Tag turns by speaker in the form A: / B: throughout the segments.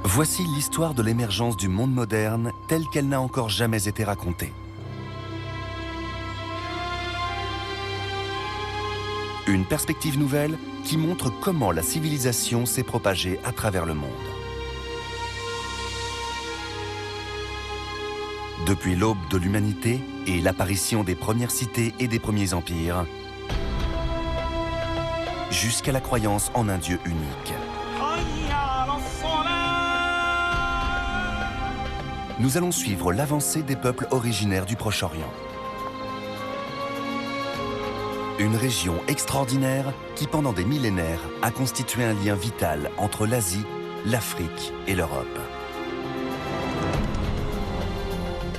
A: Voici l'histoire de l'émergence du monde moderne telle qu'elle n'a encore jamais été racontée. Une perspective nouvelle qui montre comment la civilisation s'est propagée à travers le monde. Depuis l'aube de l'humanité et l'apparition des premières cités et des premiers empires, jusqu'à la croyance en un Dieu unique. Nous allons suivre l'avancée des peuples originaires du Proche-Orient. Une région extraordinaire qui, pendant des millénaires, a constitué un lien vital entre l'Asie, l'Afrique et l'Europe.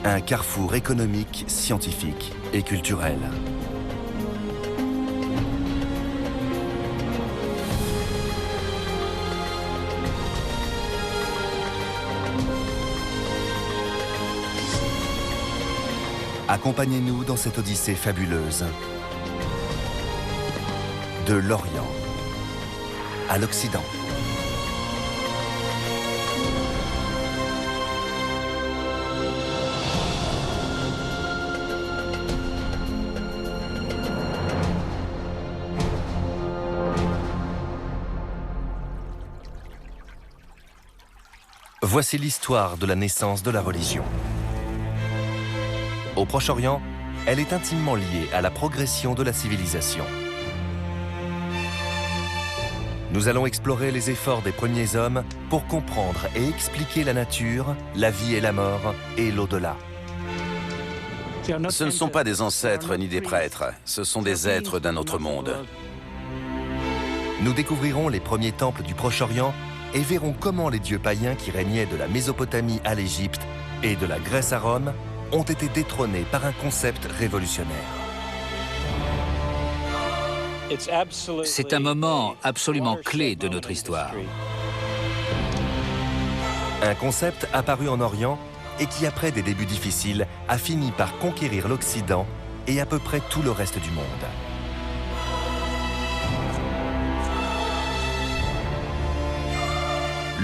A: Un carrefour économique, scientifique et culturel. Accompagnez-nous dans cette odyssée fabuleuse. De l'Orient à l'Occident. Voici l'histoire de la naissance de la religion. Au Proche-Orient, elle est intimement liée à la progression de la civilisation. Nous allons explorer les efforts des premiers hommes pour comprendre et expliquer la nature, la vie et la mort et l'au-delà.
B: Ce ne sont pas des ancêtres ni des prêtres, ce sont des êtres d'un autre monde.
A: Nous découvrirons les premiers temples du Proche-Orient et verrons comment les dieux païens qui régnaient de la Mésopotamie à l'Égypte et de la Grèce à Rome ont été détrônés par un concept révolutionnaire.
C: C'est un moment absolument clé de notre histoire.
A: Un concept apparu en Orient et qui, après des débuts difficiles, a fini par conquérir l'Occident et à peu près tout le reste du monde.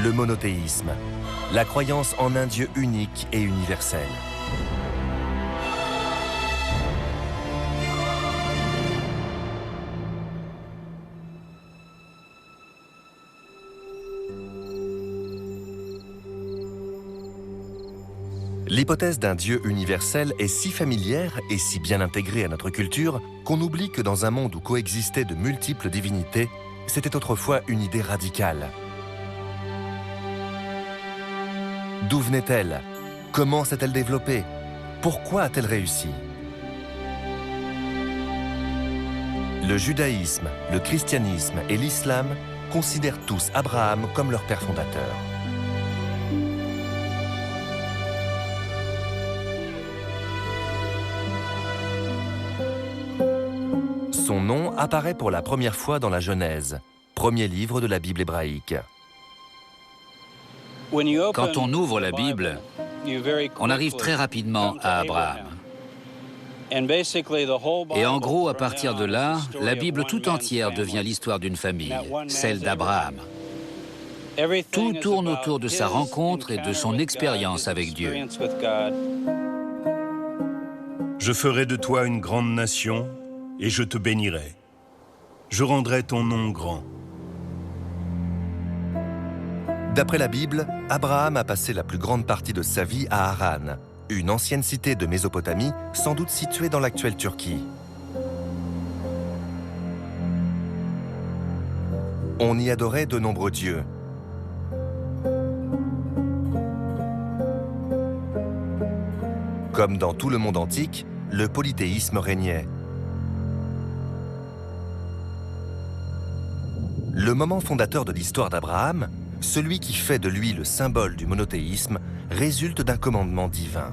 A: Le monothéisme, la croyance en un Dieu unique et universel. L'hypothèse d'un Dieu universel est si familière et si bien intégrée à notre culture qu'on oublie que dans un monde où coexistaient de multiples divinités, c'était autrefois une idée radicale. D'où venait-elle? Comment s'est-elle développée? Pourquoi a-t-elle réussi? Le judaïsme, le christianisme et l'islam considèrent tous Abraham comme leur père fondateur. Son nom apparaît pour la première fois dans la Genèse, premier livre de la Bible hébraïque.
C: Quand on ouvre la Bible, on arrive très rapidement à Abraham. Et en gros, à partir de là, la Bible tout entière devient l'histoire d'une famille, celle d'Abraham. Tout tourne autour de sa rencontre et de son expérience avec Dieu.
D: Je ferai de toi une grande nation et je te bénirai. Je rendrai ton nom grand.
A: D'après la Bible, Abraham a passé la plus grande partie de sa vie à Haran, une ancienne cité de Mésopotamie, sans doute située dans l'actuelle Turquie. On y adorait de nombreux dieux. Comme dans tout le monde antique, le polythéisme régnait. Le moment fondateur de l'histoire d'Abraham, celui qui fait de lui le symbole du monothéisme, résulte d'un commandement divin.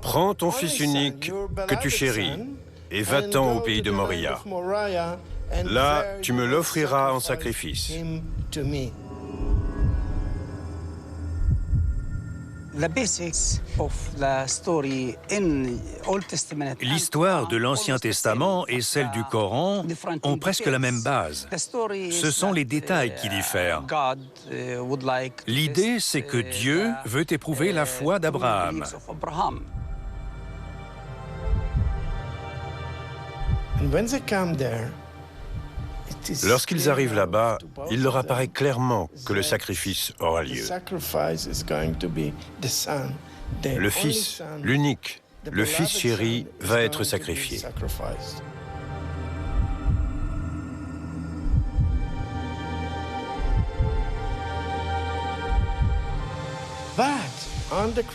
E: Prends ton fils unique que tu chéris et va-t'en au pays de Moria. Là, tu me l'offriras en sacrifice.
F: L'histoire de l'Ancien Testament et celle du Coran ont presque la même base. Ce sont les détails qui diffèrent. L'idée, c'est que Dieu veut éprouver la foi d'Abraham.
E: Lorsqu'ils arrivent là-bas, il leur apparaît clairement que le sacrifice aura lieu. Le fils, l'unique, le fils chéri, va être sacrifié.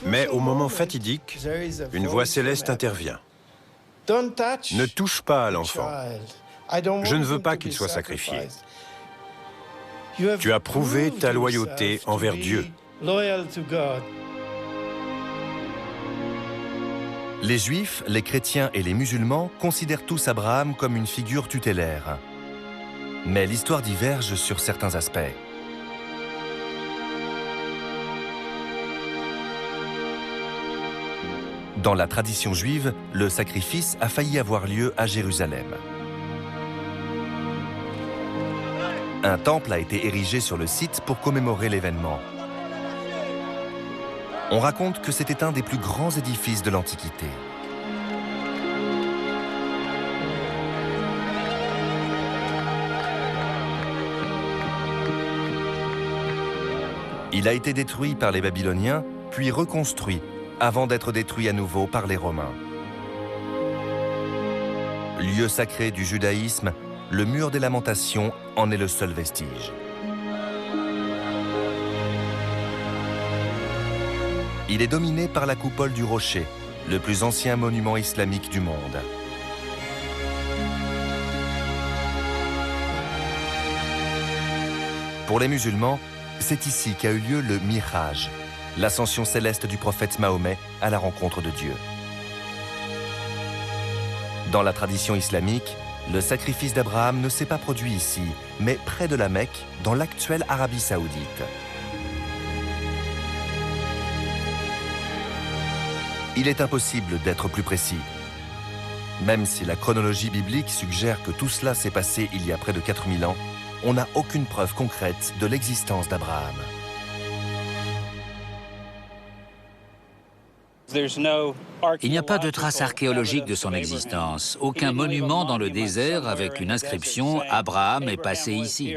E: Mais au moment fatidique, une voix céleste intervient. Ne touche pas à l'enfant. Je ne veux pas qu'il soit sacrifié. Tu as prouvé ta loyauté envers Dieu.
A: Les Juifs, les chrétiens et les musulmans considèrent tous Abraham comme une figure tutélaire. Mais l'histoire diverge sur certains aspects. Dans la tradition juive, le sacrifice a failli avoir lieu à Jérusalem. Un temple a été érigé sur le site pour commémorer l'événement. On raconte que c'était un des plus grands édifices de l'Antiquité. Il a été détruit par les Babyloniens, puis reconstruit, avant d'être détruit à nouveau par les Romains. Lieu sacré du judaïsme, le mur des Lamentations en est le seul vestige. Il est dominé par la coupole du Rocher, le plus ancien monument islamique du monde. Pour les musulmans, c'est ici qu'a eu lieu le Miraj, l'ascension céleste du prophète Mahomet à la rencontre de Dieu. Dans la tradition islamique, le sacrifice d'Abraham ne s'est pas produit ici, mais près de la Mecque, dans l'actuelle Arabie Saoudite. Il est impossible d'être plus précis. Même si la chronologie biblique suggère que tout cela s'est passé il y a près de 4000 ans, on n'a aucune preuve concrète de l'existence d'Abraham.
C: Il n'y a pas de traces archéologiques de son existence, aucun monument dans le désert avec une inscription « Abraham est passé ici ».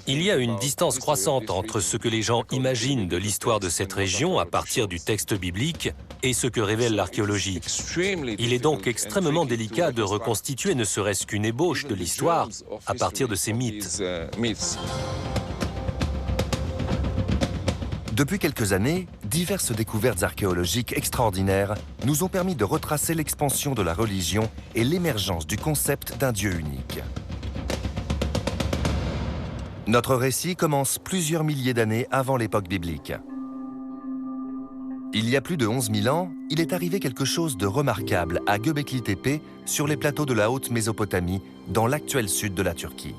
G: Il y a une distance croissante entre ce que les gens imaginent de l'histoire de cette région à partir du texte biblique et ce que révèle l'archéologie. Il est donc extrêmement délicat de reconstituer ne serait-ce qu'une ébauche de l'histoire à partir de ces mythes.
A: Depuis quelques années, diverses découvertes archéologiques extraordinaires nous ont permis de retracer l'expansion de la religion et l'émergence du concept d'un Dieu unique. Notre récit commence plusieurs milliers d'années avant l'époque biblique. Il y a plus de 11 000 ans, il est arrivé quelque chose de remarquable à Göbekli Tepe, sur les plateaux de la haute Mésopotamie, dans l'actuel sud de la Turquie.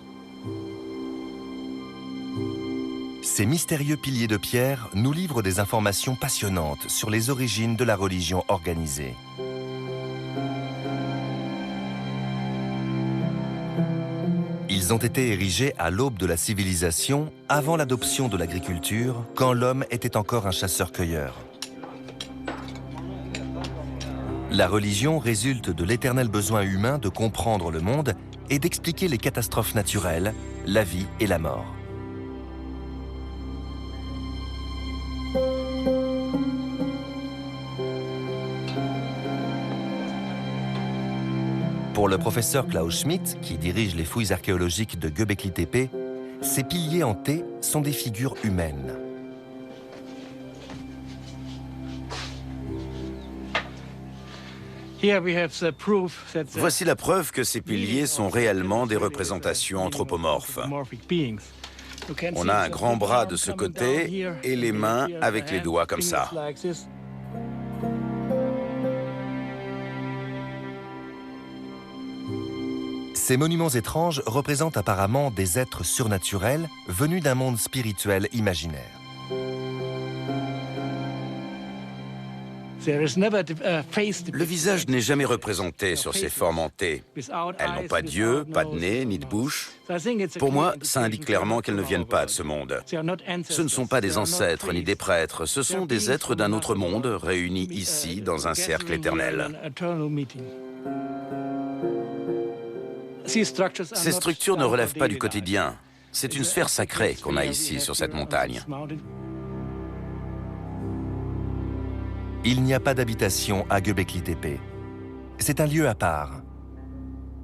A: Ces mystérieux piliers de pierre nous livrent des informations passionnantes sur les origines de la religion organisée. Ils ont été érigés à l'aube de la civilisation, avant l'adoption de l'agriculture, quand l'homme était encore un chasseur-cueilleur. La religion résulte de l'éternel besoin humain de comprendre le monde et d'expliquer les catastrophes naturelles, la vie et la mort. Pour le professeur Klaus Schmidt, qui dirige les fouilles archéologiques de Göbekli Tepe, ces piliers en T sont des figures humaines.
B: Voici la preuve que ces piliers sont réellement des représentations anthropomorphes. On a un grand bras de ce côté et les mains avec les doigts comme ça.
A: Ces monuments étranges représentent apparemment des êtres surnaturels venus d'un monde spirituel imaginaire.
B: Le visage n'est jamais représenté sur ces formes hantées. Elles n'ont pas d'yeux, pas de nez, ni de bouche. Pour moi, ça indique clairement qu'elles ne viennent pas de ce monde. Ce ne sont pas des ancêtres ni des prêtres, ce sont des êtres d'un autre monde réunis ici dans un cercle éternel. Ces structures ne relèvent pas du quotidien. C'est une sphère sacrée qu'on a ici sur cette montagne.
A: Il n'y a pas d'habitation à Göbekli Tepe. C'est un lieu à part.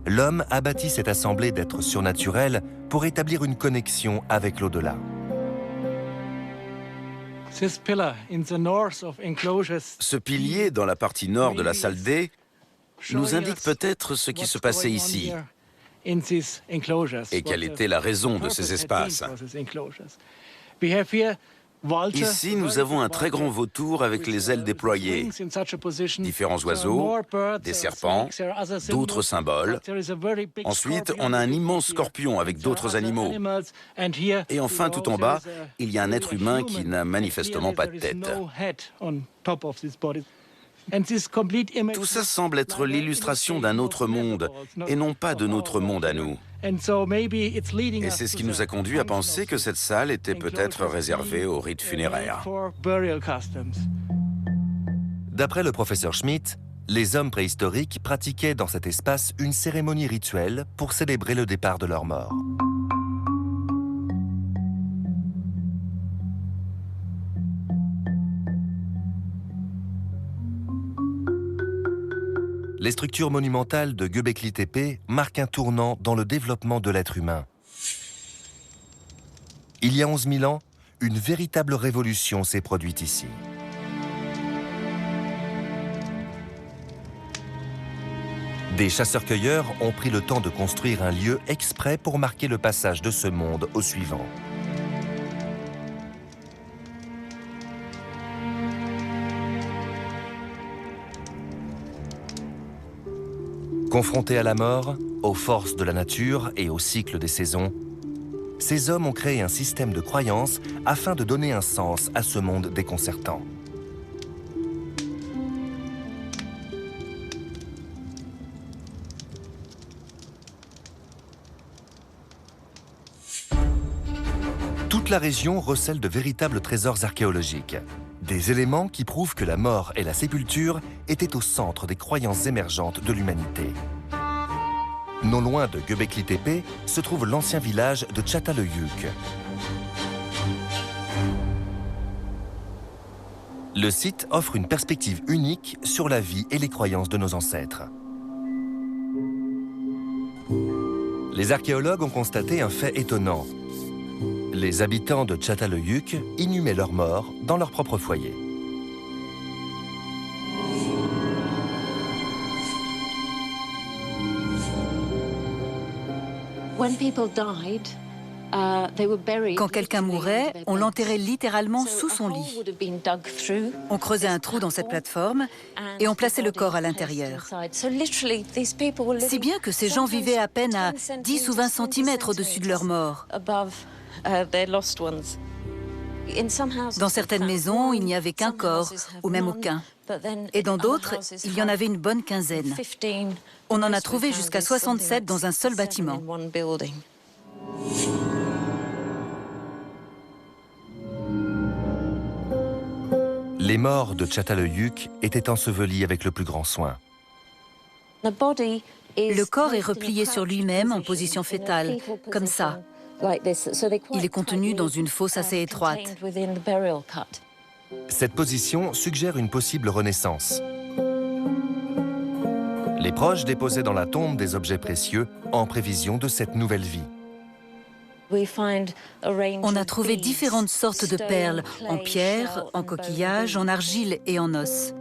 A: L'homme a bâti cette assemblée d'êtres surnaturels pour établir une connexion avec l'au-delà.
B: Ce pilier dans la partie nord de la salle D nous indique peut-être ce qui se passait ici et quelle était la raison de ces espaces. Ici, nous avons un très grand vautour avec les ailes déployées, différents oiseaux, des serpents, d'autres symboles. Ensuite, on a un immense scorpion avec d'autres animaux. Et enfin, tout en bas, il y a un être humain qui n'a manifestement pas de tête. Tout ça semble être l'illustration d'un autre monde, et non pas de notre monde à nous. Et c'est ce qui nous a conduit à penser que cette salle était peut-être réservée aux rites funéraires.
A: D'après le professeur Schmidt, les hommes préhistoriques pratiquaient dans cet espace une cérémonie rituelle pour célébrer le départ de leur mort. Les structures monumentales de Göbekli Tepe marquent un tournant dans le développement de l'être humain. Il y a 11 000 ans, une véritable révolution s'est produite ici. Des chasseurs-cueilleurs ont pris le temps de construire un lieu exprès pour marquer le passage de ce monde au suivant. Confrontés à la mort, aux forces de la nature et au cycle des saisons, ces hommes ont créé un système de croyances afin de donner un sens à ce monde déconcertant. Toute la région recèle de véritables trésors archéologiques. Des éléments qui prouvent que la mort et la sépulture étaient au centre des croyances émergentes de l'humanité. Non loin de Göbekli Tepe se trouve l'ancien village de Çatalhöyük. Le site offre une perspective unique sur la vie et les croyances de nos ancêtres. Les archéologues ont constaté un fait étonnant. Les habitants de Çatalhöyük inhumaient leurs morts dans leur propre foyer.
H: Quand quelqu'un mourait, on l'enterrait littéralement sous son lit. On creusait un trou dans cette plateforme et on plaçait le corps à l'intérieur. Si bien que ces gens vivaient à peine à 10 ou 20 cm au-dessus de leur mort. Dans certaines maisons, il n'y avait qu'un corps, ou même aucun. Et dans d'autres, il y en avait une bonne quinzaine. On en a trouvé jusqu'à 67 dans un seul bâtiment.
A: Les morts de Çatalhöyük étaient ensevelis avec le plus grand soin.
H: Le corps est replié sur lui-même en position fétale, comme ça. Il est contenu dans une fosse assez étroite.
A: Cette position suggère une possible renaissance. Les proches déposaient dans la tombe des objets précieux en prévision de cette nouvelle vie.
H: On a trouvé différentes sortes de perles, en pierre, en coquillage, en argile et en os.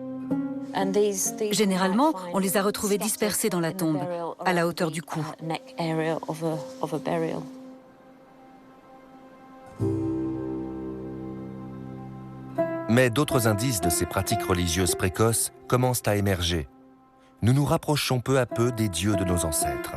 H: Généralement, on les a retrouvées dispersées dans la tombe, à la hauteur du cou.
A: Mais d'autres indices de ces pratiques religieuses précoces commencent à émerger. Nous nous rapprochons peu à peu des dieux de nos ancêtres.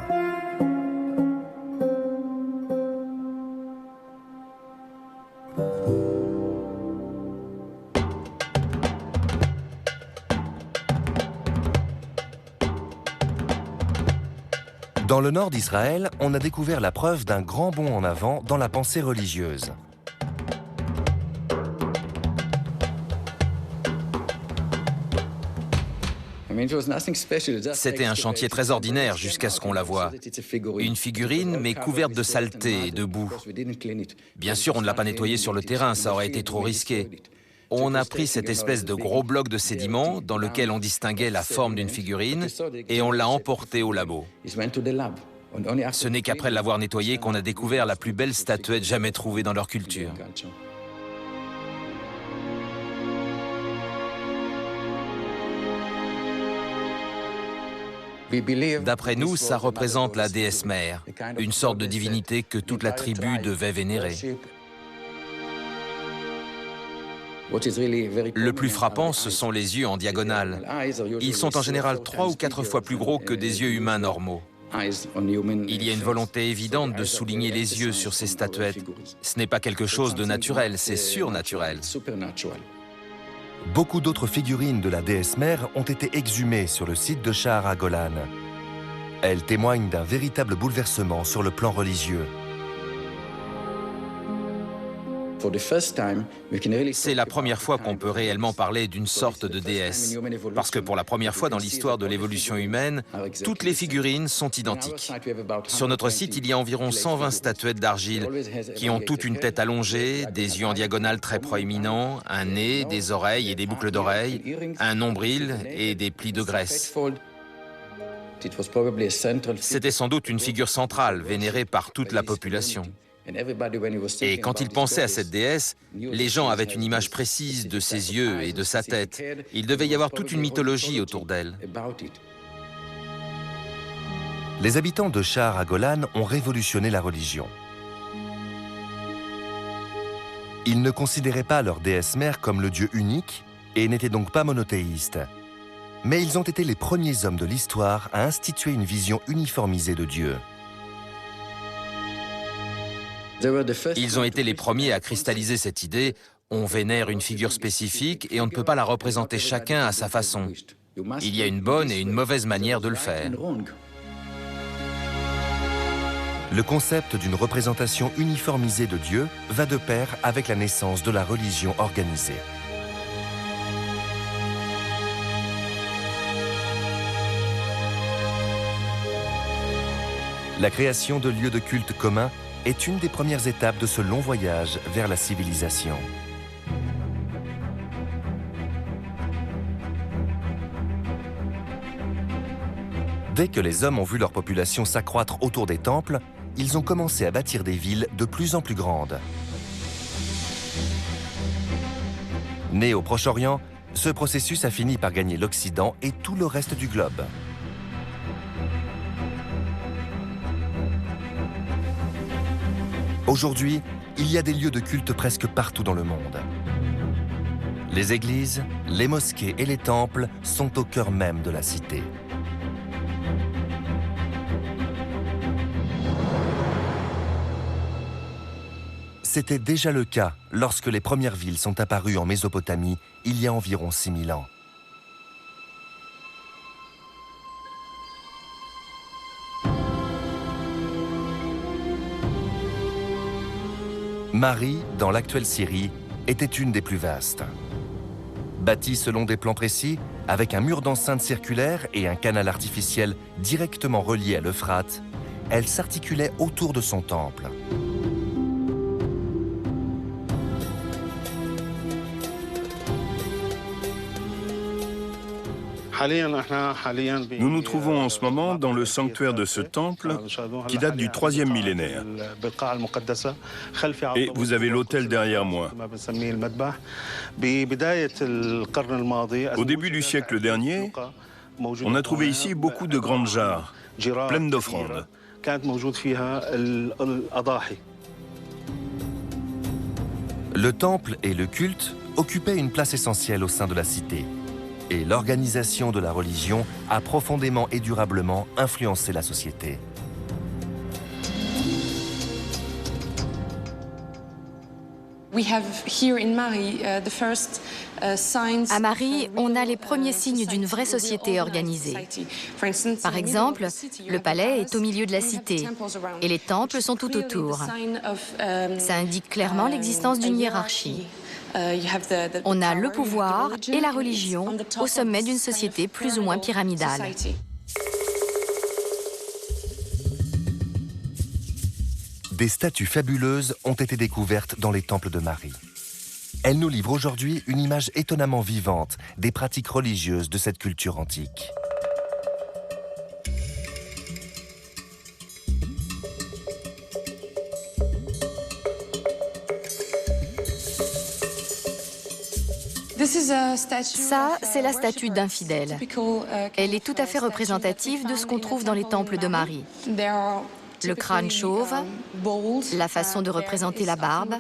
A: Dans le nord d'Israël, on a découvert la preuve d'un grand bond en avant dans la pensée religieuse.
I: C'était un chantier très ordinaire jusqu'à ce qu'on la voie. Une figurine, mais couverte de saleté et de boue. Bien sûr, on ne l'a pas nettoyée sur le terrain, ça aurait été trop risqué. On a pris cette espèce de gros bloc de sédiment dans lequel on distinguait la forme d'une figurine et on l'a emporté au labo. Ce n'est qu'après l'avoir nettoyée qu'on a découvert la plus belle statuette jamais trouvée dans leur culture. D'après nous, ça représente la déesse mère, une sorte de divinité que toute la tribu devait vénérer. Le plus frappant, ce sont les yeux en diagonale. Ils sont en général 3 ou 4 fois plus gros que des yeux humains normaux. Il y a une volonté évidente de souligner les yeux sur ces statuettes. Ce n'est pas quelque chose de naturel, c'est surnaturel.
A: Beaucoup d'autres figurines de la déesse mère ont été exhumées sur le site de Shahar HaGolan. Elles témoignent d'un véritable bouleversement sur le plan religieux.
I: C'est la première fois qu'on peut réellement parler d'une sorte de déesse. Parce que pour la première fois dans l'histoire de l'évolution humaine, toutes les figurines sont identiques. Sur notre site, il y a environ 120 statuettes d'argile qui ont toute une tête allongée, des yeux en diagonale très proéminents, un nez, des oreilles et des boucles d'oreilles, un nombril et des plis de graisse. C'était sans doute une figure centrale, vénérée par toute la population. Et quand ils pensaient à cette déesse, les gens avaient une image précise de ses yeux et de sa tête. Il devait y avoir toute une mythologie autour d'elle.
A: Les habitants de Shahar HaGolan ont révolutionné la religion. Ils ne considéraient pas leur déesse mère comme le Dieu unique et n'étaient donc pas monothéistes. Mais ils ont été les premiers hommes de l'histoire à instituer une vision uniformisée de Dieu.
I: Ils ont été les premiers à cristalliser cette idée. On vénère une figure spécifique et on ne peut pas la représenter chacun à sa façon. Il y a une bonne et une mauvaise manière de le faire.
A: Le concept d'une représentation uniformisée de Dieu va de pair avec la naissance de la religion organisée. La création de lieux de culte communs est une des premières étapes de ce long voyage vers la civilisation. Dès que les hommes ont vu leur population s'accroître autour des temples, ils ont commencé à bâtir des villes de plus en plus grandes. Né au Proche-Orient, ce processus a fini par gagner l'Occident et tout le reste du globe. Aujourd'hui, il y a des lieux de culte presque partout dans le monde. Les églises, les mosquées et les temples sont au cœur même de la cité. C'était déjà le cas lorsque les premières villes sont apparues en Mésopotamie il y a environ 6000 ans. Mari, dans l'actuelle Syrie, était une des plus vastes. Bâtie selon des plans précis, avec un mur d'enceinte circulaire et un canal artificiel directement relié à l'Euphrate, elle s'articulait autour de son temple.
D: Nous nous trouvons en ce moment dans le sanctuaire de ce temple qui date du 3e millénaire. Et vous avez l'autel derrière moi. Au début du siècle dernier, on a trouvé ici beaucoup de grandes jarres, pleines d'offrandes.
A: Le temple et le culte occupaient une place essentielle au sein de la cité. Et l'organisation de la religion a profondément et durablement influencé la société.
J: À Mari, on a les premiers signes d'une vraie société organisée. Par exemple, le palais est au milieu de la cité et les temples sont tout autour. Ça indique clairement l'existence d'une hiérarchie. On a le pouvoir et la religion au sommet d'une société plus ou moins pyramidale.
A: Des statues fabuleuses ont été découvertes dans les temples de Mari. Elles nous livrent aujourd'hui une image étonnamment vivante des pratiques religieuses de cette culture antique.
J: Ça, c'est la statue d'un fidèle. Elle est tout à fait représentative de ce qu'on trouve dans les temples de Mari. Le crâne chauve, la façon de représenter la barbe.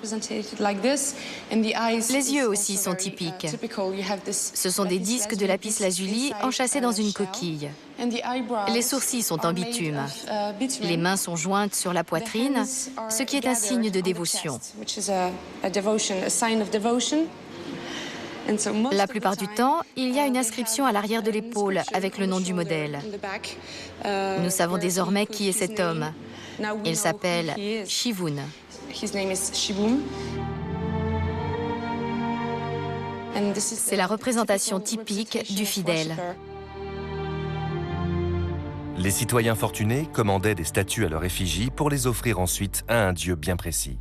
J: Les yeux aussi sont typiques. Ce sont des disques de lapis-lazuli enchâssés dans une coquille. Les sourcils sont en bitume. Les mains sont jointes sur la poitrine, ce qui est un signe de dévotion. La plupart du temps, il y a une inscription à l'arrière de l'épaule avec le nom du modèle. Nous savons désormais qui est cet homme. Il s'appelle Shivun. C'est la représentation typique du fidèle.
A: Les citoyens fortunés commandaient des statues à leur effigie pour les offrir ensuite à un dieu bien précis.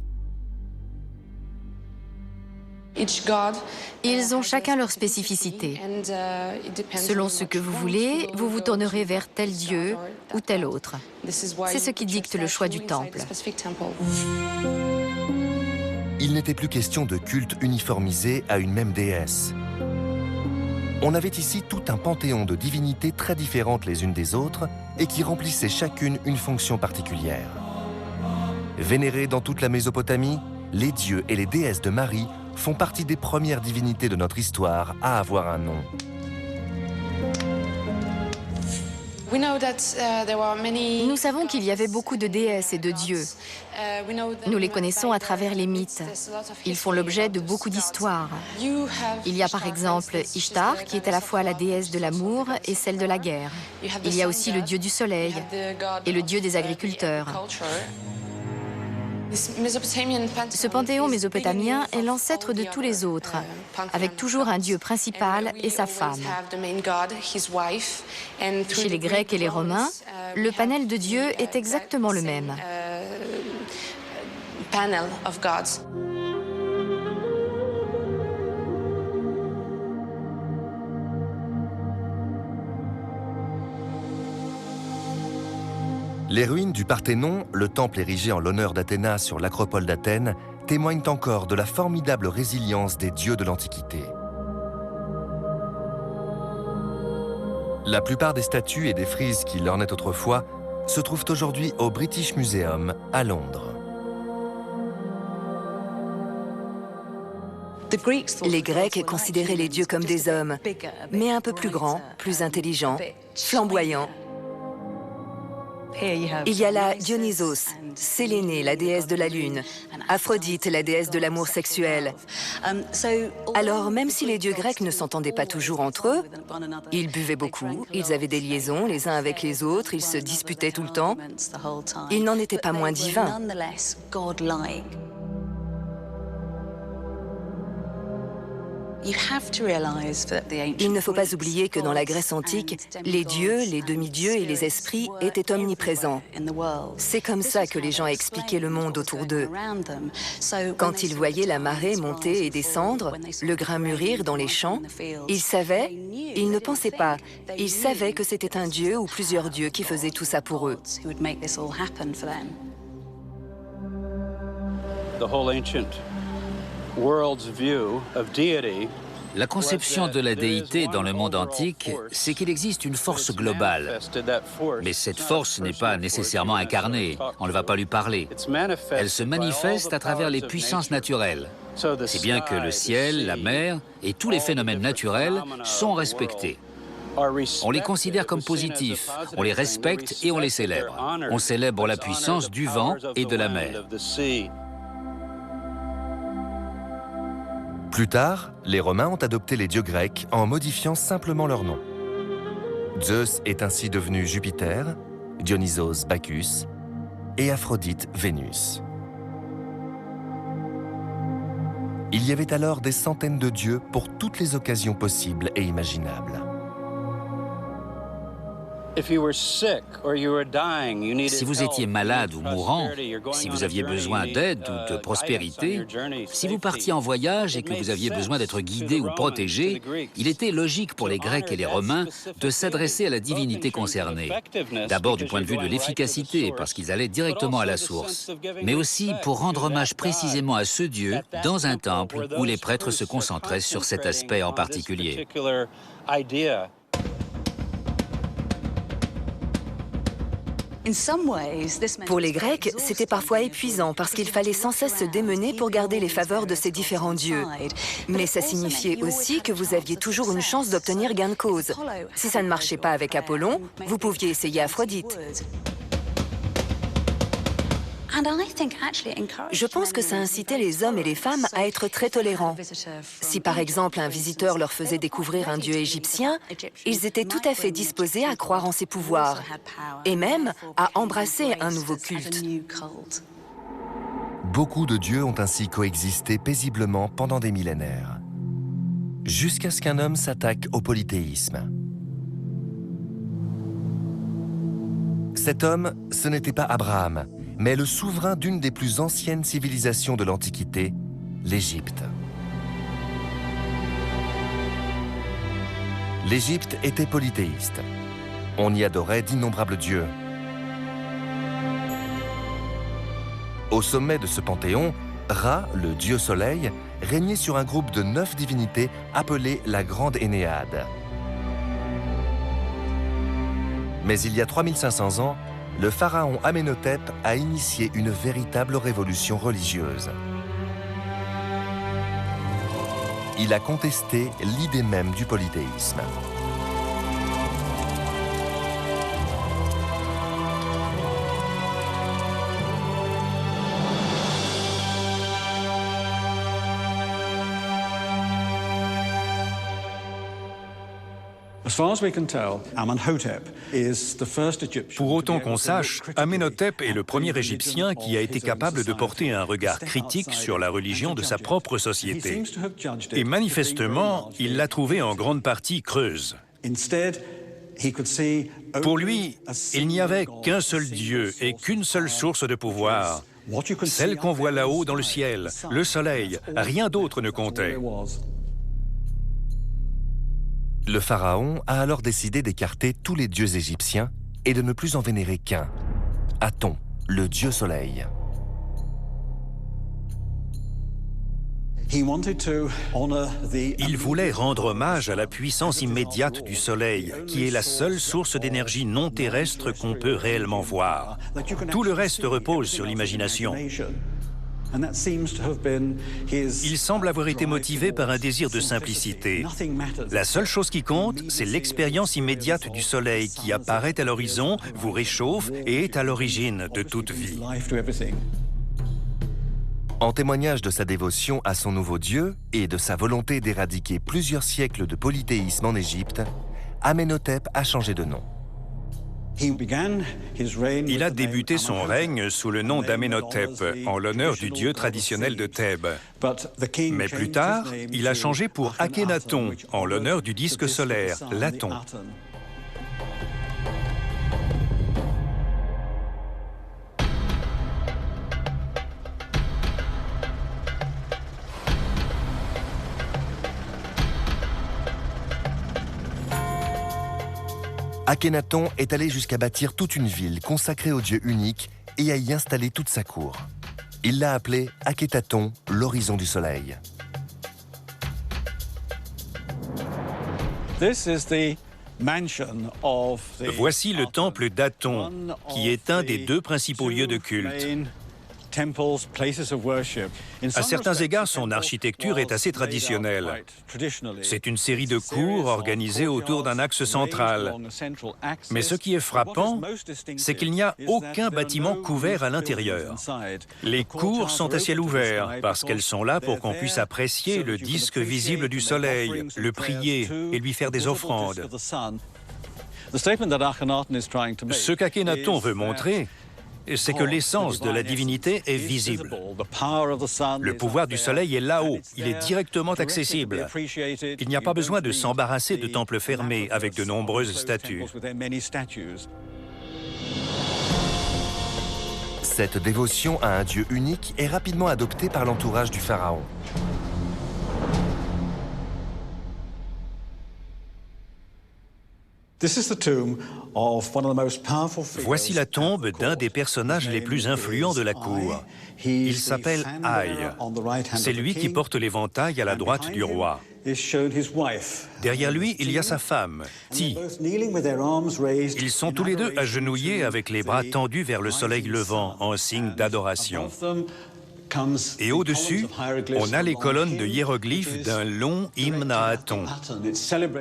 J: Ils ont chacun leur spécificité. Selon ce que vous voulez, vous vous tournerez vers tel dieu ou tel autre. C'est ce qui dicte le choix du temple.
A: Il n'était plus question de culte uniformisé à une même déesse. On avait ici tout un panthéon de divinités très différentes les unes des autres et qui remplissaient chacune une fonction particulière. Vénérés dans toute la Mésopotamie, les dieux et les déesses de Mari font partie des premières divinités de notre histoire à avoir un nom.
J: Nous savons qu'il y avait beaucoup de déesses et de dieux. Nous les connaissons à travers les mythes. Ils font l'objet de beaucoup d'histoires. Il y a par exemple Ishtar, qui est à la fois la déesse de l'amour et celle de la guerre. Il y a aussi le dieu du soleil et le dieu des agriculteurs. Ce panthéon mésopotamien est l'ancêtre de tous les autres, avec toujours un dieu principal et sa femme. Chez les Grecs et les Romains, le panel de dieux est exactement le même.
A: Les ruines du Parthénon, le temple érigé en l'honneur d'Athéna sur l'acropole d'Athènes, témoignent encore de la formidable résilience des dieux de l'Antiquité. La plupart des statues et des frises qui l'ornaient autrefois se trouvent aujourd'hui au British Museum à Londres.
K: Les Grecs considéraient les dieux comme des hommes, mais un peu plus grands, plus intelligents, flamboyants. Il y a là Dionysos, Sélénée, la déesse de la lune, Aphrodite, la déesse de l'amour sexuel. Alors, même si les dieux grecs ne s'entendaient pas toujours entre eux, ils buvaient beaucoup, ils avaient des liaisons les uns avec les autres, ils se disputaient tout le temps, ils n'en étaient pas moins divins. Il ne faut pas oublier que dans la Grèce antique, les dieux, les demi-dieux et les esprits étaient omniprésents. C'est comme ça que les gens expliquaient le monde autour d'eux. Quand ils voyaient la marée monter et descendre, le grain mûrir dans les champs, ils savaient, ils ne pensaient pas, ils savaient que c'était un dieu ou plusieurs dieux qui faisaient tout ça pour eux.
C: La conception de la déité dans le monde antique, c'est qu'il existe une force globale. Mais cette force n'est pas nécessairement incarnée, on ne va pas lui parler. Elle se manifeste à travers les puissances naturelles. Si bien que le ciel, la mer et tous les phénomènes naturels sont respectés. On les considère comme positifs, on les respecte et on les célèbre. On célèbre la puissance du vent et de la mer.
A: Plus tard, les Romains ont adopté les dieux grecs en modifiant simplement leur nom. Zeus est ainsi devenu Jupiter, Dionysos Bacchus et Aphrodite Vénus. Il y avait alors des centaines de dieux pour toutes les occasions possibles et imaginables.
C: Si vous étiez malade ou mourant, si vous aviez besoin d'aide ou de prospérité, si vous partiez en voyage et que vous aviez besoin d'être guidé ou protégé, il était logique pour les Grecs et les Romains de s'adresser à la divinité concernée. D'abord du point de vue de l'efficacité, parce qu'ils allaient directement à la source, mais aussi pour rendre hommage précisément à ce Dieu dans un temple où les prêtres se concentraient sur cet aspect en particulier.
K: Pour les Grecs, c'était parfois épuisant parce qu'il fallait sans cesse se démener pour garder les faveurs de ces différents dieux. Mais ça signifiait aussi que vous aviez toujours une chance d'obtenir gain de cause. Si ça ne marchait pas avec Apollon, vous pouviez essayer Aphrodite. Je pense que ça incitait les hommes et les femmes à être très tolérants. Si par exemple un visiteur leur faisait découvrir un dieu égyptien, ils étaient tout à fait disposés à croire en ses pouvoirs et même à embrasser un nouveau culte.
A: Beaucoup de dieux ont ainsi coexisté paisiblement pendant des millénaires, jusqu'à ce qu'un homme s'attaque au polythéisme. Cet homme, ce n'était pas Abraham, mais le souverain d'une des plus anciennes civilisations de l'Antiquité, l'Égypte. L'Égypte était polythéiste. On y adorait d'innombrables dieux. Au sommet de ce panthéon, Ra, le dieu soleil, régnait sur un groupe de 9 divinités appelées la Grande Énéade. Mais il y a 3500 ans, le pharaon Amenhotep a initié une véritable révolution religieuse. Il a contesté l'idée même du polythéisme.
F: Pour autant qu'on sache, Amenhotep est le premier Égyptien qui a été capable de porter un regard critique sur la religion de sa propre société. Et manifestement, il l'a trouvée en grande partie creuse. Pour lui, il n'y avait qu'un seul Dieu et qu'une seule source de pouvoir, celle qu'on voit là-haut dans le ciel, le soleil, rien d'autre ne comptait.
A: Le pharaon a alors décidé d'écarter tous les dieux égyptiens et de ne plus en vénérer qu'un, Aton, le dieu soleil.
F: Il voulait rendre hommage à la puissance immédiate du soleil, qui est la seule source d'énergie non terrestre qu'on peut réellement voir. Tout le reste repose sur l'imagination. Il semble avoir été motivé par un désir de simplicité. La seule chose qui compte, c'est l'expérience immédiate du soleil qui apparaît à l'horizon, vous réchauffe et est à l'origine de toute vie.
A: En témoignage de sa dévotion à son nouveau dieu et de sa volonté d'éradiquer plusieurs siècles de polythéisme en Égypte, Amenhotep a changé de nom.
F: Il a débuté son règne sous le nom d'Amenhotep, en l'honneur du dieu traditionnel de Thèbes. Mais plus tard, il a changé pour Akhenaton, en l'honneur du disque solaire, l'Aton.
A: Akhenaton est allé jusqu'à bâtir toute une ville consacrée au dieu unique et à y installer toute sa cour. Il l'a appelée Akhetaton, l'horizon du soleil.
F: Voici le temple d'Aton, qui est un des 2 principaux lieux de culte. À certains égards, son architecture est assez traditionnelle. C'est une série de cours organisées autour d'un axe central. Mais ce qui est frappant, c'est qu'il n'y a aucun bâtiment couvert à l'intérieur. Les cours sont à ciel ouvert parce qu'elles sont là pour qu'on puisse apprécier le disque visible du soleil, le prier et lui faire des offrandes. Ce qu'Akhenaton veut montrer, c'est que l'essence de la divinité est visible. Le pouvoir du soleil est là-haut, il est directement accessible. Il n'y a pas besoin de s'embarrasser de temples fermés avec de nombreuses statues.
A: Cette dévotion à un dieu unique est rapidement adoptée par l'entourage du pharaon.
F: Voici la tombe d'un des personnages les plus influents de la cour. Il s'appelle Aïe. C'est lui qui porte l'éventail à la droite du roi. Derrière lui, il y a sa femme, Ti. Ils sont tous les deux agenouillés avec les bras tendus vers le soleil levant en signe d'adoration. Et au-dessus, on a les colonnes de hiéroglyphes d'un long hymne à Aton.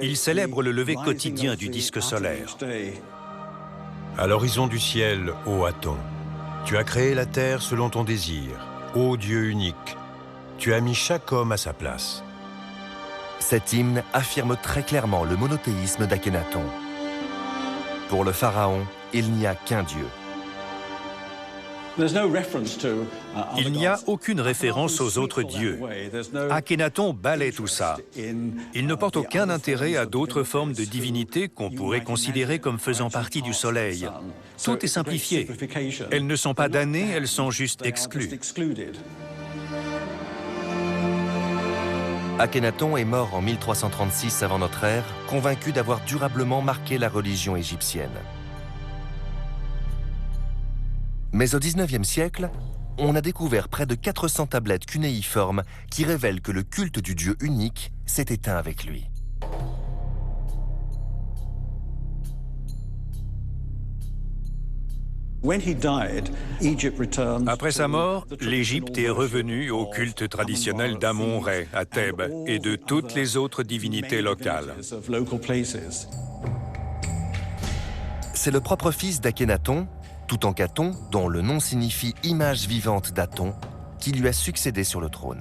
F: Il célèbre le lever quotidien du disque solaire.
E: À l'horizon du ciel, ô Aton, tu as créé la terre selon ton désir, ô Dieu unique. Tu as mis chaque homme à sa place.
A: Cet hymne affirme très clairement le monothéisme d'Akhenaton. Pour le pharaon, il n'y a qu'un Dieu.
F: Il n'y a aucune référence aux autres dieux. Akhenaton balaie tout ça. Il ne porte aucun intérêt à d'autres formes de divinité qu'on pourrait considérer comme faisant partie du soleil. Tout est simplifié. Elles ne sont pas damnées, elles sont juste exclues.
A: Akhenaton est mort en 1336 avant notre ère, convaincu d'avoir durablement marqué la religion égyptienne. Mais au XIXe siècle, on a découvert près de 400 tablettes cunéiformes qui révèlent que le culte du Dieu unique s'est éteint avec lui.
F: Après sa mort, l'Égypte est revenue au culte traditionnel d'Amon-Ré à Thèbes et de toutes les autres divinités locales.
A: C'est le propre fils d'Akhenaton, Toutankhaton, dont le nom signifie « image vivante d'Aton », qui lui a succédé sur le trône.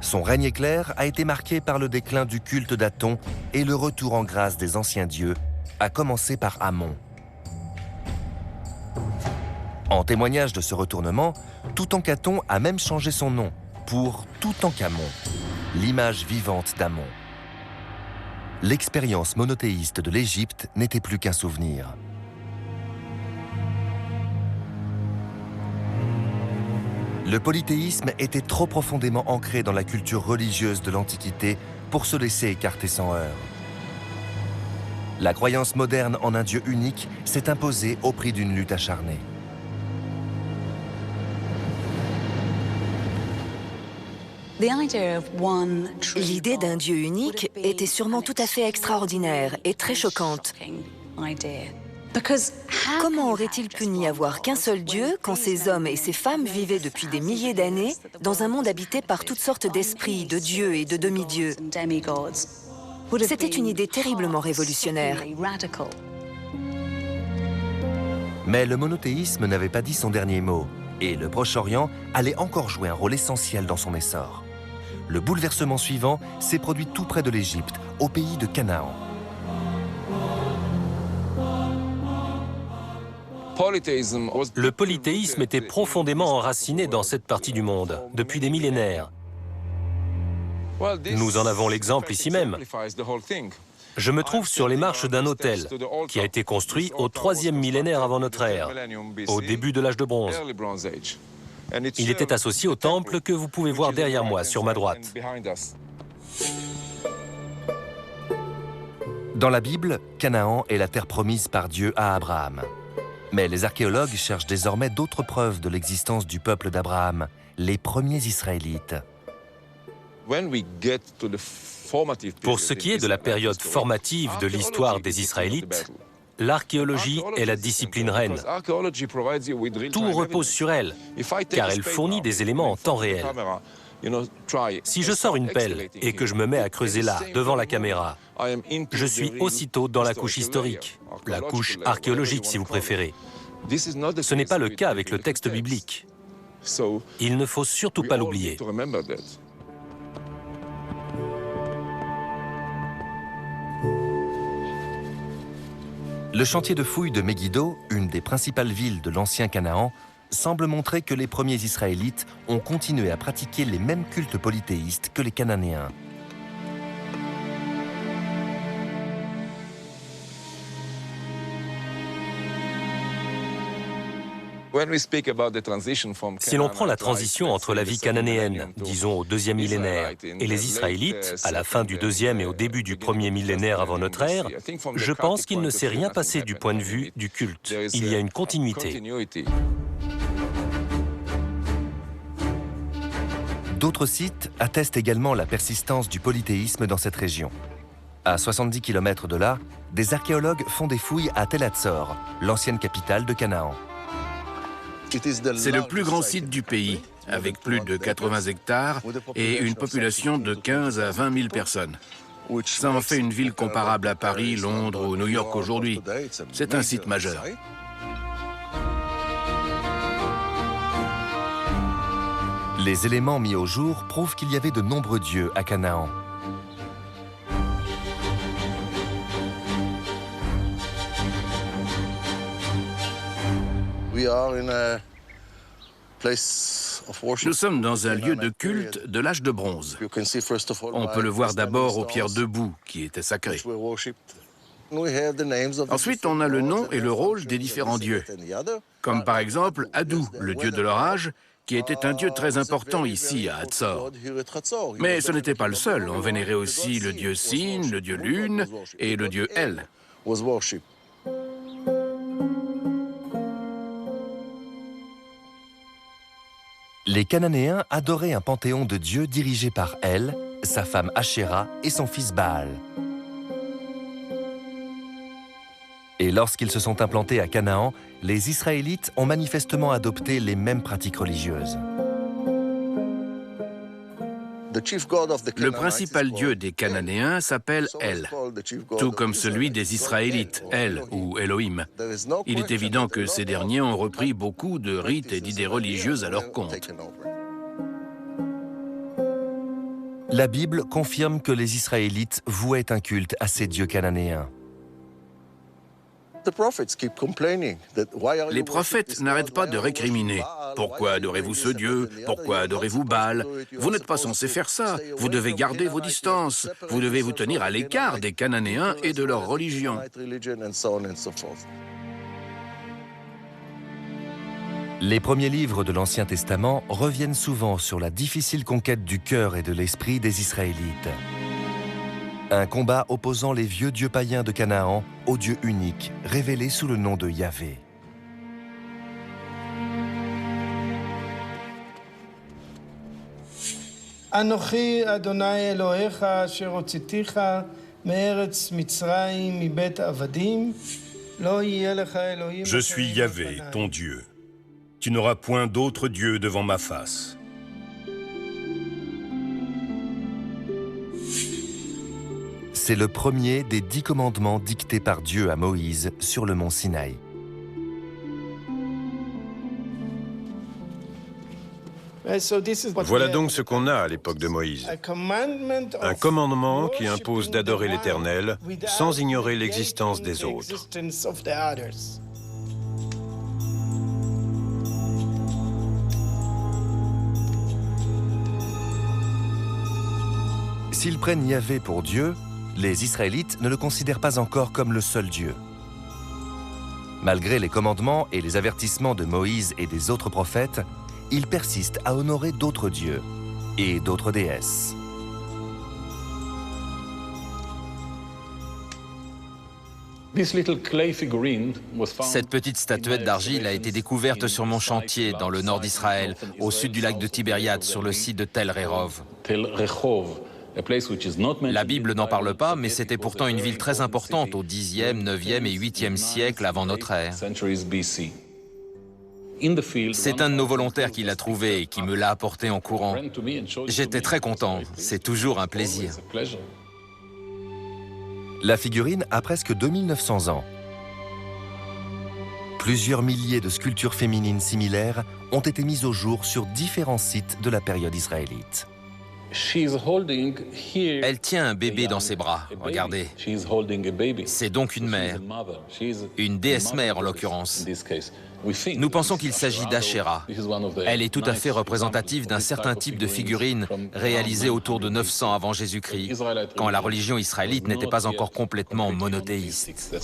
A: Son règne éclair a été marqué par le déclin du culte d'Aton et le retour en grâce des anciens dieux, à commencer par Amon. En témoignage de ce retournement, Toutankhaton a même changé son nom pour Toutankhamon, l'image vivante d'Amon. L'expérience monothéiste de l'Égypte n'était plus qu'un souvenir. Le polythéisme était trop profondément ancré dans la culture religieuse de l'Antiquité pour se laisser écarter sans heurts. La croyance moderne en un Dieu unique s'est imposée au prix d'une lutte acharnée.
K: L'idée d'un Dieu unique était sûrement tout à fait extraordinaire et très choquante. Comment aurait-il pu n'y avoir qu'un seul Dieu quand ces hommes et ces femmes vivaient depuis des milliers d'années dans un monde habité par toutes sortes d'esprits, de dieux et de demi-dieux? C'était une idée terriblement révolutionnaire.
A: Mais le monothéisme n'avait pas dit son dernier mot, et le Proche-Orient allait encore jouer un rôle essentiel dans son essor. Le bouleversement suivant s'est produit tout près de l'Égypte, au pays de Canaan.
G: Le polythéisme était profondément enraciné dans cette partie du monde, depuis des millénaires. Nous en avons l'exemple ici même. Je me trouve sur les marches d'un autel qui a été construit au 3e millénaire avant notre ère, au début de l'âge de bronze. Il était associé au temple que vous pouvez voir derrière moi, sur ma droite.
A: Dans la Bible, Canaan est la terre promise par Dieu à Abraham. Mais les archéologues cherchent désormais d'autres preuves de l'existence du peuple d'Abraham, les premiers Israélites.
G: Pour ce qui est de la période formative de l'histoire des Israélites, L'archéologie est la discipline reine. Tout repose sur elle, car elle fournit des éléments en temps réel. Si je sors une pelle et que je me mets à creuser là, devant la caméra, je suis aussitôt dans la couche historique, la couche archéologique si vous préférez. Ce n'est pas le cas avec le texte biblique. Il ne faut surtout pas l'oublier.
A: Le chantier de fouilles de Megiddo, une des principales villes de l'ancien Canaan, semble montrer que les premiers Israélites ont continué à pratiquer les mêmes cultes polythéistes que les Cananéens.
G: Si l'on prend la transition entre la vie cananéenne, disons au 2e millénaire, et les Israélites, à la fin du 2e et au début du 1er millénaire avant notre ère, je pense qu'il ne s'est rien passé du point de vue du culte. Il y a une continuité.
A: D'autres sites attestent également la persistance du polythéisme dans cette région. À 70 km de là, des archéologues font des fouilles à Tel Hatzor, l'ancienne capitale de Canaan.
B: C'est le plus grand site du pays, avec plus de 80 hectares et une population de 15 à 20 000 personnes. Ça en fait une ville comparable à Paris, Londres ou New York aujourd'hui. C'est un site majeur.
A: Les éléments mis au jour prouvent qu'il y avait de nombreux dieux à Canaan.
B: Nous sommes dans un lieu de culte de l'âge de bronze. On peut le voir d'abord aux pierres debout, qui étaient sacrées. Ensuite, on a le nom et le rôle des différents dieux, comme par exemple Adou, le dieu de l'orage, qui était un dieu très important ici à Hatzor. Mais ce n'était pas le seul, on vénérait aussi le dieu Sin, le dieu Lune et le dieu El.
A: Les Cananéens adoraient un panthéon de dieux dirigé par El, sa femme Ashéra et son fils Baal. Et lorsqu'ils se sont implantés à Canaan, les Israélites ont manifestement adopté les mêmes pratiques religieuses.
B: Le principal dieu des Cananéens s'appelle El, tout comme celui des Israélites, El ou Elohim. Il est évident que ces derniers ont repris beaucoup de rites et d'idées religieuses à leur compte.
A: La Bible confirme que les Israélites vouaient un culte à ces dieux cananéens.
B: Les prophètes n'arrêtent pas de récriminer. Pourquoi adorez-vous ce Dieu? Pourquoi adorez-vous Baal? Vous n'êtes pas censé faire ça. Vous devez garder vos distances. Vous devez vous tenir à l'écart des Cananéens et de leur religion.
A: Les premiers livres de l'Ancien Testament reviennent souvent sur la difficile conquête du cœur et de l'esprit des Israélites. Un combat opposant les vieux dieux païens de Canaan au Dieu unique, révélé sous le nom de Yahvé.
L: Anochi Adonai Elohecha asher hotziticha me'eretz Mitzrayim mibet avadim lo yeh lecha Elohim.
E: Je suis Yahvé, ton Dieu. Tu n'auras point d'autre Dieu devant ma face.
A: C'est le premier des 10 commandements dictés par Dieu à Moïse sur le mont Sinaï.
E: Voilà donc ce qu'on a à l'époque de Moïse. Un commandement qui impose d'adorer l'Éternel sans ignorer l'existence des autres.
A: S'ils prennent Yahvé pour Dieu, les Israélites ne le considèrent pas encore comme le seul Dieu. Malgré les commandements et les avertissements de Moïse et des autres prophètes, ils persistent à honorer d'autres dieux et d'autres déesses.
I: Cette petite statuette d'argile a été découverte sur mon chantier dans le nord d'Israël, au sud du lac de Tibériade, sur le site de Tel Rehov. La Bible n'en parle pas, mais c'était pourtant une ville très importante au Xe, 9e et 8e siècle avant notre ère. C'est un de nos volontaires qui l'a trouvé et qui me l'a apporté en courant. J'étais très content, c'est toujours un plaisir.
A: La figurine a presque 2900 ans. Plusieurs milliers de sculptures féminines similaires ont été mises au jour sur différents sites de la période israélite.
I: Elle tient un bébé dans ses bras, regardez. C'est donc une mère, une déesse mère en l'occurrence. Nous pensons qu'il s'agit d'Asherah. Elle est tout à fait représentative d'un certain type de figurine réalisée autour de 900 avant Jésus-Christ, quand la religion israélite n'était pas encore complètement monothéiste.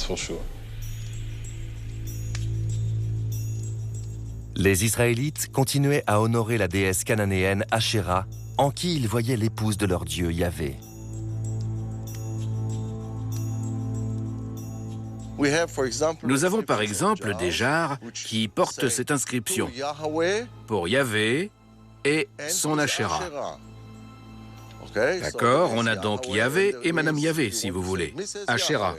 A: Les Israélites continuaient à honorer la déesse cananéenne Asherah, en qui ils voyaient l'épouse de leur dieu Yahvé.
M: Nous avons par exemple des jarres qui portent cette inscription pour Yahvé et son Asherah. D'accord, on a donc Yahvé et Madame Yahvé, si vous voulez, Asherah.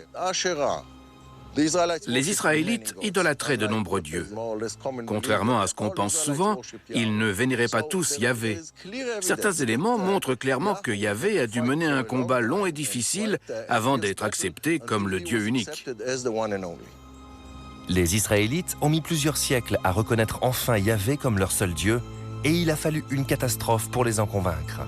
M: Les Israélites idolâtraient de nombreux dieux. Contrairement à ce qu'on pense souvent, ils ne vénéraient pas tous Yahvé. Certains éléments montrent clairement que Yahvé a dû mener un combat long et difficile avant d'être accepté comme le Dieu unique.
A: Les Israélites ont mis plusieurs siècles à reconnaître enfin Yahvé comme leur seul Dieu, et il a fallu une catastrophe pour les en convaincre.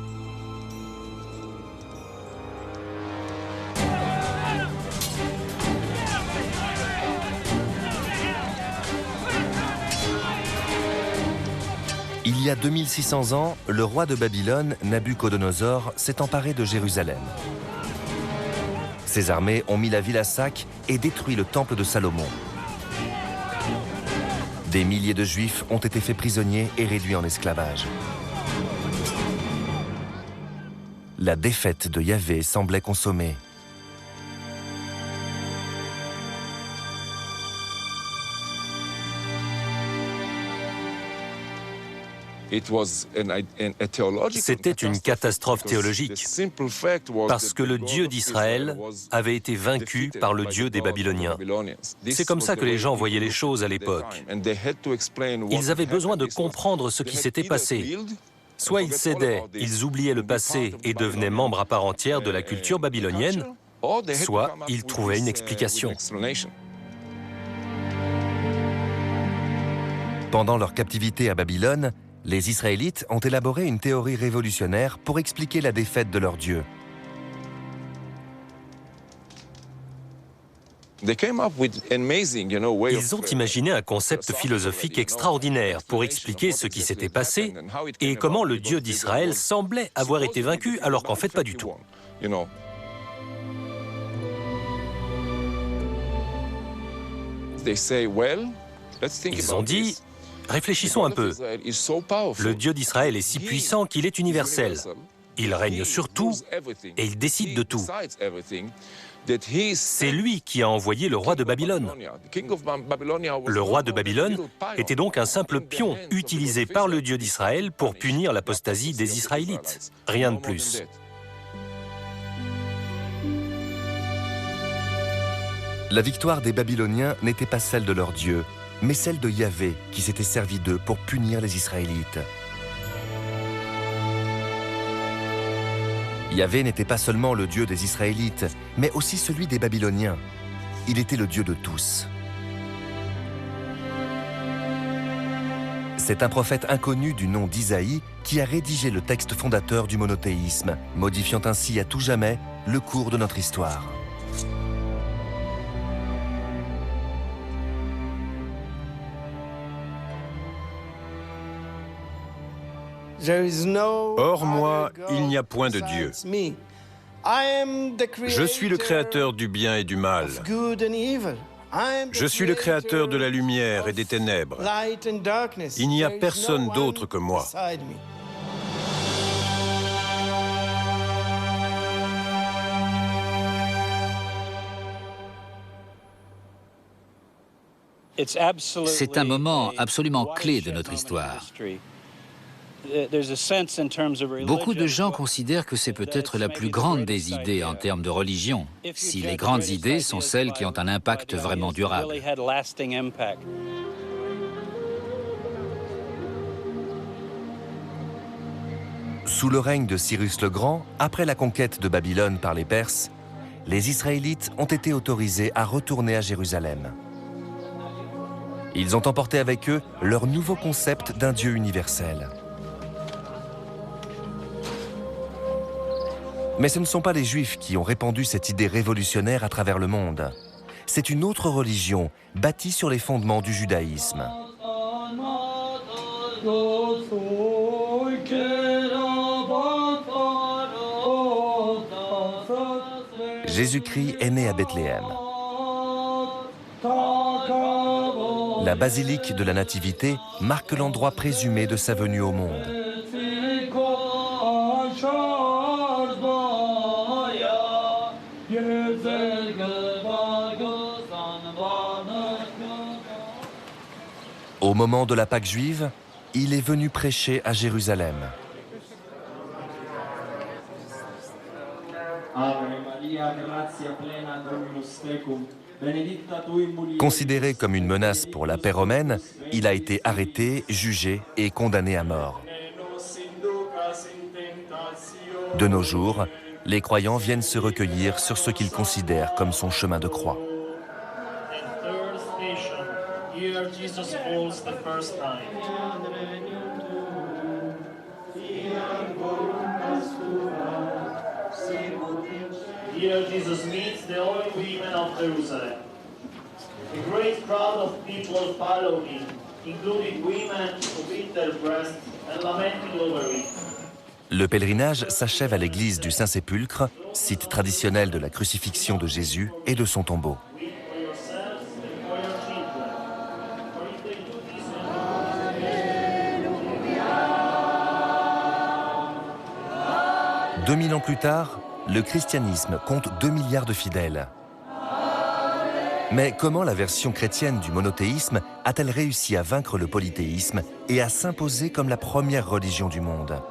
A: Il y a 2600 ans, le roi de Babylone, Nabuchodonosor, s'est emparé de Jérusalem. Ses armées ont mis la ville à sac et détruit le temple de Salomon. Des milliers de Juifs ont été faits prisonniers et réduits en esclavage. La défaite de Yahvé semblait consommée.
G: C'était une catastrophe théologique, parce que le Dieu d'Israël avait été vaincu par le Dieu des Babyloniens. C'est comme ça que les gens voyaient les choses à l'époque. Ils avaient besoin de comprendre ce qui s'était passé. Soit ils cédaient, ils oubliaient le passé et devenaient membres à part entière de la culture babylonienne, soit ils trouvaient une explication.
A: Pendant leur captivité à Babylone, les Israélites ont élaboré une théorie révolutionnaire pour expliquer la défaite de leur Dieu.
G: Ils ont imaginé un concept philosophique extraordinaire pour expliquer ce qui s'était passé et comment le Dieu d'Israël semblait avoir été vaincu alors qu'en fait pas du tout. Ils ont dit, réfléchissons un peu. Le Dieu d'Israël est si puissant qu'il est universel. Il règne sur tout et il décide de tout. C'est lui qui a envoyé le roi de Babylone. Le roi de Babylone était donc un simple pion utilisé par le Dieu d'Israël pour punir l'apostasie des Israélites. Rien de plus.
A: La victoire des Babyloniens n'était pas celle de leur Dieu, mais celle de Yahvé qui s'était servi d'eux pour punir les Israélites. Yahvé n'était pas seulement le Dieu des Israélites, mais aussi celui des Babyloniens. Il était le Dieu de tous. C'est un prophète inconnu du nom d'Isaïe qui a rédigé le texte fondateur du monothéisme, modifiant ainsi à tout jamais le cours de notre histoire.
E: Hors moi, il n'y a point de Dieu. Je suis le créateur du bien et du mal. Je suis le créateur de la lumière et des ténèbres. Il n'y a personne d'autre que moi.
C: C'est un moment absolument clé de notre histoire. Beaucoup de gens considèrent que c'est peut-être la plus grande des idées en termes de religion, si les grandes idées sont celles qui ont un impact vraiment durable.
A: Sous le règne de Cyrus le Grand, après la conquête de Babylone par les Perses, les Israélites ont été autorisés à retourner à Jérusalem. Ils ont emporté avec eux leur nouveau concept d'un Dieu universel. Mais ce ne sont pas les Juifs qui ont répandu cette idée révolutionnaire à travers le monde. C'est une autre religion, bâtie sur les fondements du judaïsme. Jésus-Christ est né à Bethléem. La basilique de la Nativité marque l'endroit présumé de sa venue au monde. Au moment de la Pâque juive, il est venu prêcher à Jérusalem. Considéré comme une menace pour la paix romaine, il a été arrêté, jugé et condamné à mort. De nos jours, les croyants viennent se recueillir sur ce qu'ils considèrent comme son chemin de croix.
N: Here Jesus meets the old women of Jerusalem. A great crowd of people follow him, including women who beat their breasts and lamenting over him.
A: Le pèlerinage s'achève à l'église du Saint-Sépulcre, site traditionnel de la crucifixion de Jésus et de son tombeau. Deux 2000 ans plus tard, le christianisme compte 2 milliards de fidèles. Mais comment la version chrétienne du monothéisme a-t-elle réussi à vaincre le polythéisme et à s'imposer comme la première religion du monde?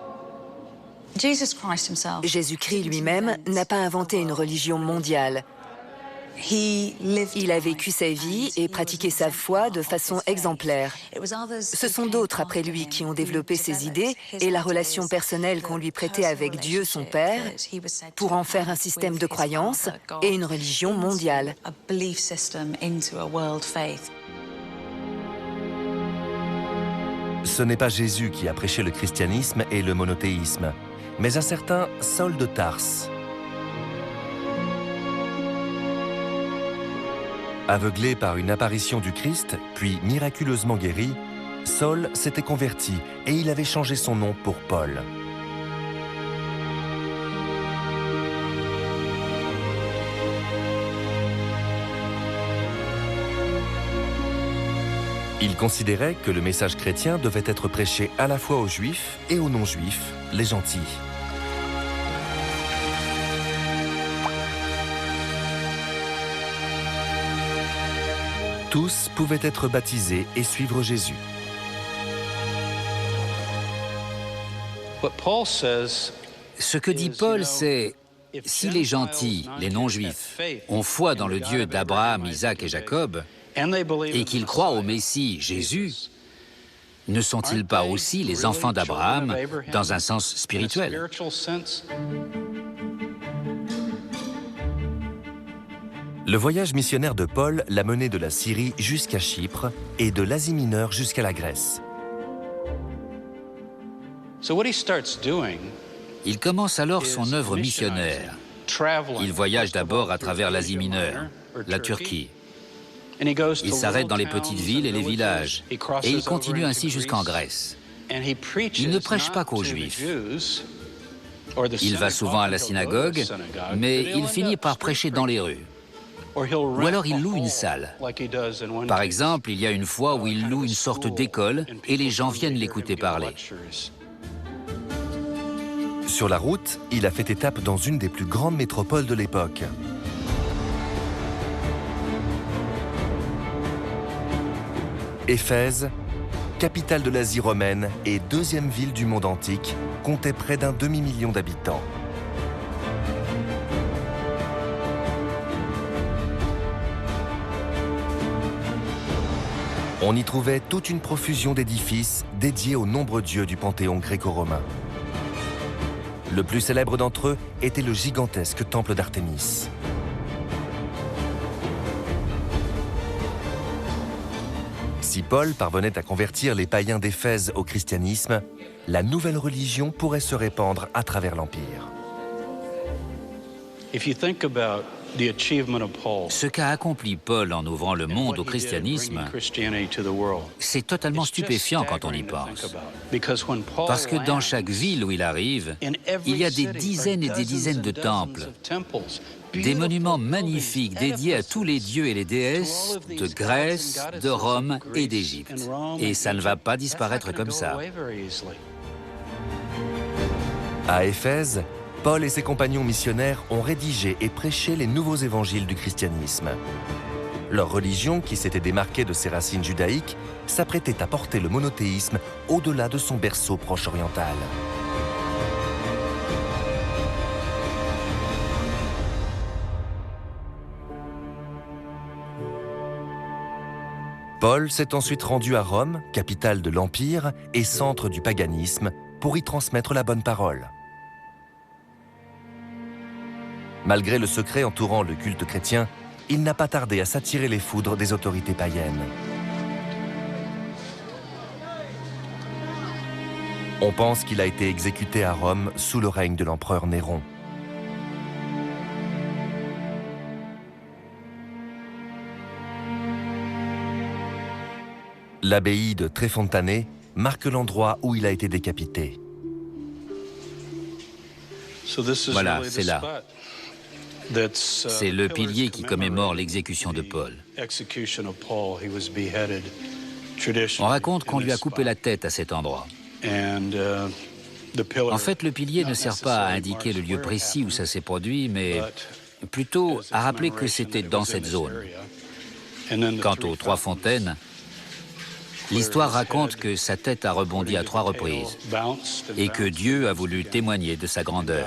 K: Jésus-Christ lui-même n'a pas inventé une religion mondiale. Il a vécu sa vie et pratiqué sa foi de façon exemplaire. Ce sont d'autres après lui qui ont développé ses idées et la relation personnelle qu'on lui prêtait avec Dieu, son Père, pour en faire un système de croyance et une religion mondiale.
A: Ce n'est pas Jésus qui a prêché le christianisme et le monothéisme, mais un certain Saul de Tarse. Aveuglé par une apparition du Christ, puis miraculeusement guéri, Saul s'était converti et il avait changé son nom pour Paul. Il considérait que le message chrétien devait être prêché à la fois aux Juifs et aux non-Juifs, les gentils. Tous pouvaient être baptisés et suivre Jésus.
C: Ce que dit Paul, c'est « Si les gentils, les non-juifs, ont foi dans le Dieu d'Abraham, Isaac et Jacob, et qu'ils croient au Messie, Jésus, ne sont-ils pas aussi les enfants d'Abraham dans un sens spirituel ?»
A: Le voyage missionnaire de Paul l'a mené de la Syrie jusqu'à Chypre et de l'Asie mineure jusqu'à la Grèce.
C: Il commence alors son œuvre missionnaire. Il voyage d'abord à travers l'Asie mineure, la Turquie. Il s'arrête dans les petites villes et les villages, et il continue ainsi jusqu'en Grèce. Il ne prêche pas qu'aux Juifs. Il va souvent à la synagogue, mais il finit par prêcher dans les rues. Ou alors il loue une salle. Par exemple, il y a une fois où il loue une sorte d'école et les gens viennent l'écouter parler.
A: Sur la route, il a fait étape dans une des plus grandes métropoles de l'époque. Éphèse, capitale de l'Asie romaine et deuxième ville du monde antique, comptait près d'un demi-million d'habitants. On y trouvait toute une profusion d'édifices dédiés aux nombreux dieux du panthéon gréco-romain. Le plus célèbre d'entre eux était le gigantesque temple d'Artémis. Si Paul parvenait à convertir les païens d'Éphèse au christianisme, la nouvelle religion pourrait se répandre à travers l'Empire.
C: Ce qu'a accompli Paul en ouvrant le monde au christianisme, c'est totalement stupéfiant quand on y pense. Parce que dans chaque ville où il arrive, il y a des dizaines et des dizaines de temples, des monuments magnifiques dédiés à tous les dieux et les déesses de Grèce, de Rome et d'Égypte. Et ça ne va pas disparaître comme ça.
A: À Éphèse, Paul et ses compagnons missionnaires ont rédigé et prêché les nouveaux évangiles du christianisme. Leur religion, qui s'était démarquée de ses racines judaïques, s'apprêtait à porter le monothéisme au-delà de son berceau proche-oriental. Paul s'est ensuite rendu à Rome, capitale de l'Empire et centre du paganisme, pour y transmettre la bonne parole. Malgré le secret entourant le culte chrétien, il n'a pas tardé à s'attirer les foudres des autorités païennes. On pense qu'il a été exécuté à Rome sous le règne de l'empereur Néron. L'abbaye de Tréfontane marque l'endroit où il a été décapité.
C: Voilà, c'est là. C'est le pilier qui commémore l'exécution de Paul. On raconte qu'on lui a coupé la tête à cet endroit. En fait, le pilier ne sert pas à indiquer le lieu précis où ça s'est produit, mais plutôt à rappeler que c'était dans cette zone. Quant aux trois fontaines, l'histoire raconte que sa tête a rebondi à 3 reprises et que Dieu a voulu témoigner de sa grandeur.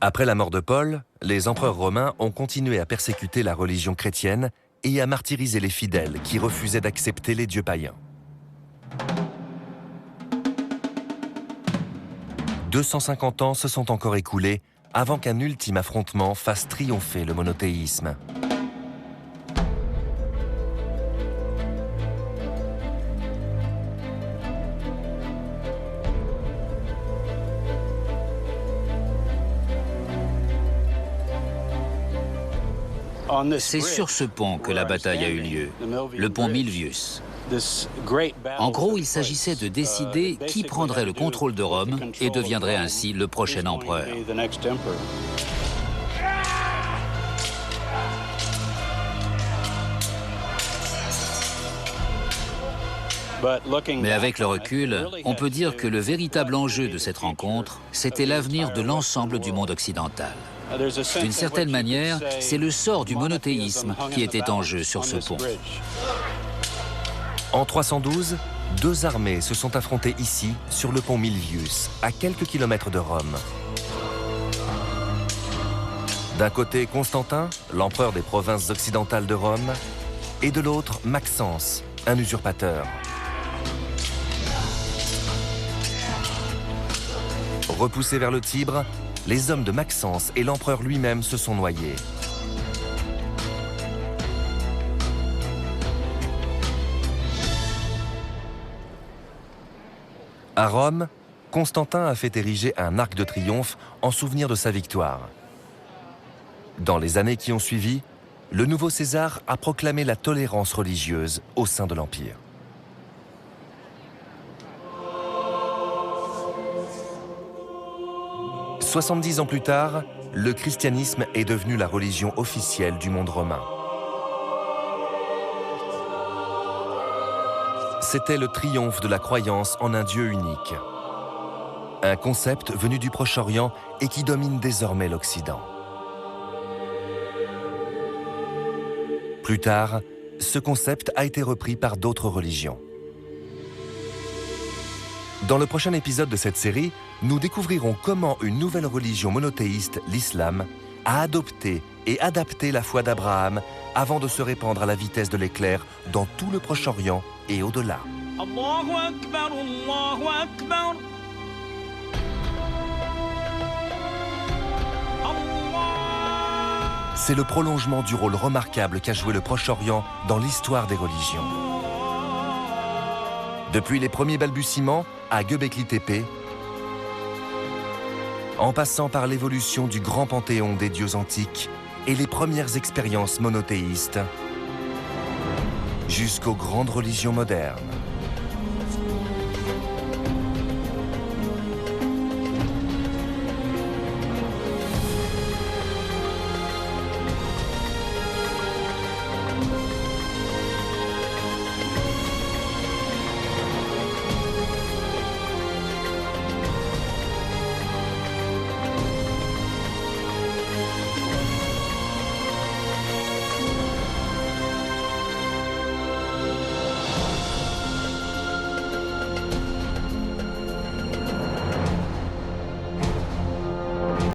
A: Après la mort de Paul, les empereurs romains ont continué à persécuter la religion chrétienne et à martyriser les fidèles qui refusaient d'accepter les dieux païens. 250 ans se sont encore écoulés avant qu'un ultime affrontement fasse triompher le monothéisme.
C: C'est sur ce pont que la bataille a eu lieu, le pont Milvius. En gros, il s'agissait de décider qui prendrait le contrôle de Rome et deviendrait ainsi le prochain empereur. Mais avec le recul, on peut dire que le véritable enjeu de cette rencontre, c'était l'avenir de l'ensemble du monde occidental. D'une certaine manière, c'est le sort du monothéisme qui était en jeu sur ce pont.
A: En 312, 2 armées se sont affrontées ici, sur le pont Milvius, à quelques kilomètres de Rome. D'un côté, Constantin, l'empereur des provinces occidentales de Rome, et de l'autre, Maxence, un usurpateur. Repoussés vers le Tibre, les hommes de Maxence et l'empereur lui-même se sont noyés. À Rome, Constantin a fait ériger un arc de triomphe en souvenir de sa victoire. Dans les années qui ont suivi, le nouveau César a proclamé la tolérance religieuse au sein de l'Empire. « 70 ans plus tard, le christianisme est devenu la religion officielle du monde romain. C'était le triomphe de la croyance en un Dieu unique. un concept venu du Proche-Orient et qui domine désormais l'Occident. Plus tard, ce concept a été repris par d'autres religions. Dans le prochain épisode de cette série, nous découvrirons comment une nouvelle religion monothéiste, l'islam, a adopté et adapté la foi d'Abraham avant de se répandre à la vitesse de l'éclair dans tout le Proche-Orient et au-delà.
O: Allahu Akbar, Allahu Akbar.
A: C'est le prolongement du rôle remarquable qu'a joué le Proche-Orient dans l'histoire des religions. Depuis les premiers balbutiements à Göbekli Tepe, en passant par l'évolution du grand panthéon des dieux antiques et les premières expériences monothéistes, jusqu'aux grandes religions modernes.